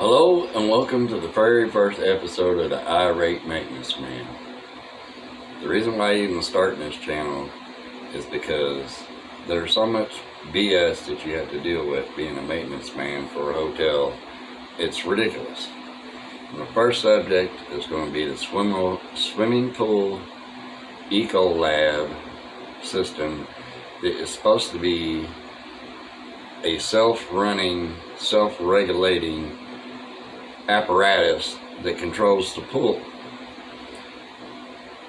Hello and welcome to the very first episode of the Irate Maintenance Man. The reason why I even starting this channel is because there's so much BS that you have to deal with being a maintenance man for a hotel. It's ridiculous. And the first subject is going to be the swimming pool eco lab system that is supposed to be a self-running, self-regulating apparatus that controls the pool,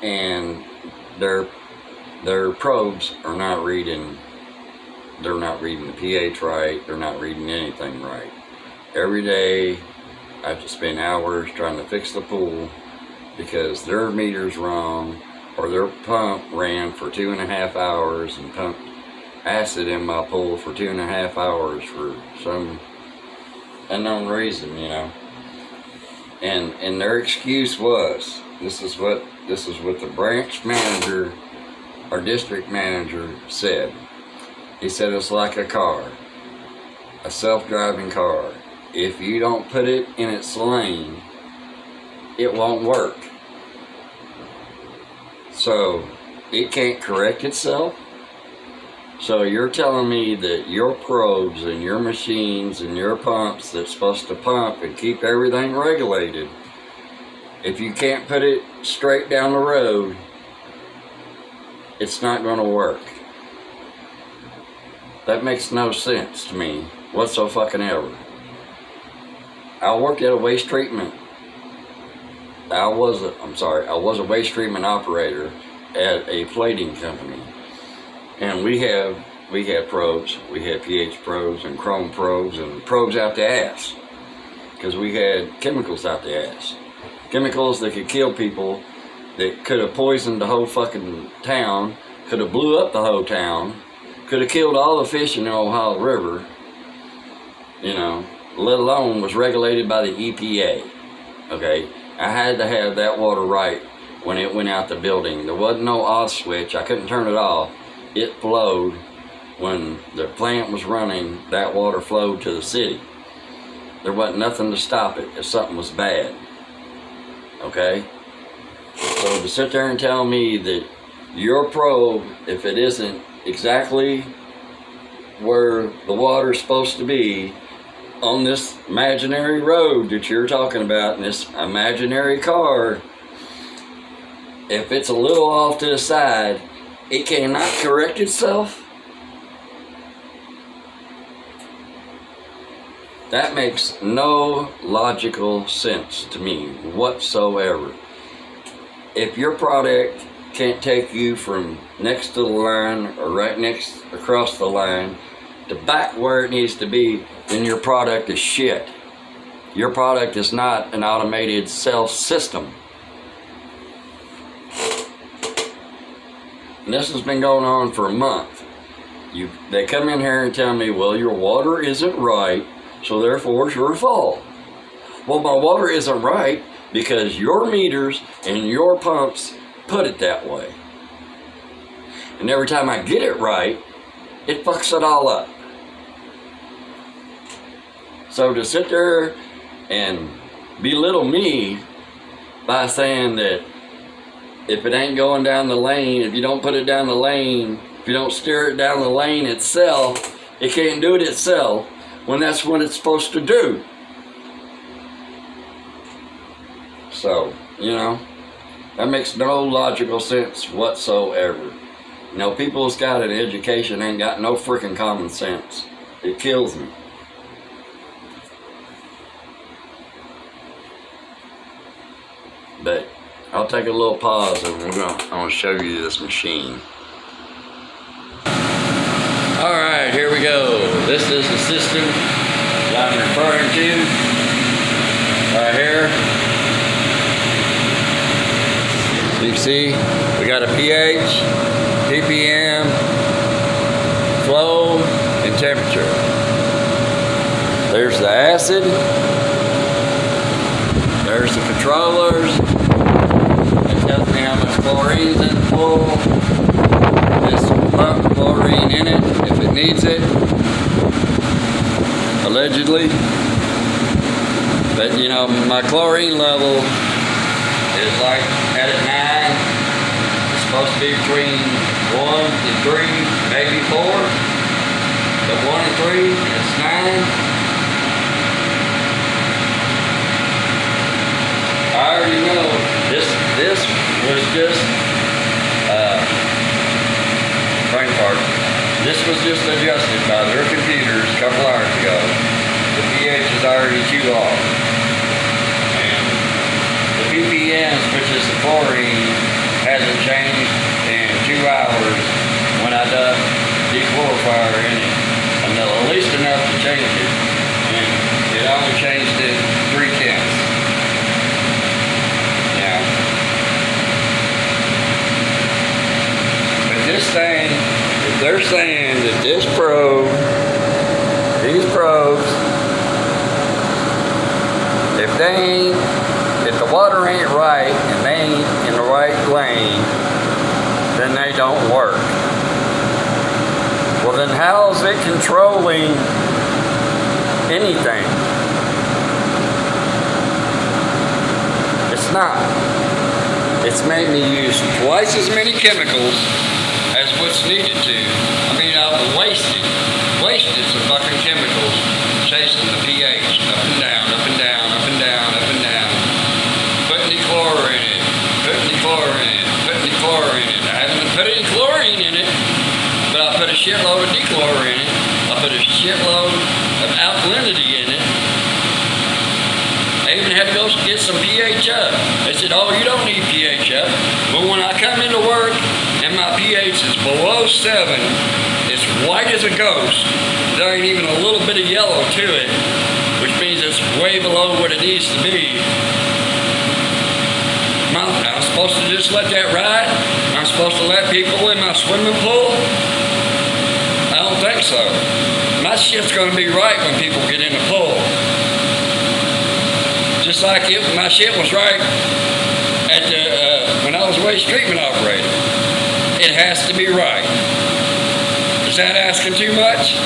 and their probes are not reading. They're not reading the pH right. They're not reading anything right. Every day I have to spend hours trying to fix the pool because their meter's wrong, or their pump ran for 2.5 hours and pumped acid in my pool for 2.5 hours for some unknown reason, And their excuse was, this is what the branch manager or district manager said. He said it's like a car, a self-driving car. If you don't put it in its lane, it won't work. So it can't correct itself. So you're telling me that your probes and your machines and your pumps that's supposed to pump and keep everything regulated, if you can't put it straight down the road, it's not going to work. That makes no sense to me whatsoever. I worked at a waste treatment. I was a waste treatment operator at a plating company. And we had probes, we had pH probes and chrome probes and probes out the ass. Because we had chemicals out the ass. Chemicals that could kill people, that could have poisoned the whole fucking town, could have blew up the whole town, could have killed all the fish in the Ohio River, let alone was regulated by the EPA. Okay, I had to have that water right when it went out the building. There wasn't no off switch, I couldn't turn it off. It flowed when the plant was running. That water flowed to the city. There wasn't nothing to stop it if something was bad. Okay? So to sit there and tell me that your probe, if it isn't exactly where the water's supposed to be on this imaginary road that you're talking about in this imaginary car, if it's a little off to the side, it cannot correct itself? That makes no logical sense to me whatsoever. If your product can't take you from next to the line or right next across the line to back where it needs to be, then your product is shit. Your product is not an automated self-system. And this has been going on for a month. They come in here and tell me, well, your water isn't right, so therefore it's your fault. Well, my water isn't right because your meters and your pumps put it that way. And every time I get it right, it fucks it all up. So to sit there and belittle me by saying that if it ain't going down the lane, if you don't put it down the lane, if you don't steer it down the lane itself, it can't do it itself, when that's what it's supposed to do. So, that makes no logical sense whatsoever. People who's got an education ain't got no freaking common sense. It kills me. But I'll take a little pause and I'm gonna show you this machine. Alright, here we go. This is the system that I'm referring to right here. So you see, we got a pH, ppm, flow, and temperature. There's the acid. There's the controllers. It tells me how much chlorine's in the pool. This pump chlorine in it if it needs it. Allegedly. But you know, my chlorine level is like at 9. It's supposed to be between 1 and 3, maybe 4. But 1 and 3, it's 9. I already know this was just brain fart. This was just adjusted by their computers a couple hours ago. The pH is already too off. And the ppm, which is the chlorine, hasn't changed in 2 hours when I dumped dechlorifier in it. At least enough to change it. And it only changed it 3/10. This thing, if they're saying that this probe, these probes, if the water ain't right and they ain't in the right lane, then they don't work. Well, then how is it controlling anything? It's not. It's made me use twice as many chemicals as what's needed to. I mean, I was wasted some fucking chemicals chasing the pH up and down, up and down, up and down, up and down. Putting the chlorine in it, putting the chlorine in it, putting the chlorine in it. I haven't put any chlorine in it, but I put a shitload of dechlorine in it. I put a shitload of alkalinity in it. I even had to go get some pH up. They said, oh, you don't need pH up. But when I come into work and my pH is below 7, it's white as a ghost. There ain't even a little bit of yellow to it, which means it's way below what it needs to be. I'm supposed to just let that ride? I'm supposed to let people in my swimming pool? I don't think so. My shit's going to be right when people get in the pool. Just like my shit was right at when I was a waste treatment operator. It has to be right. Is that asking too much?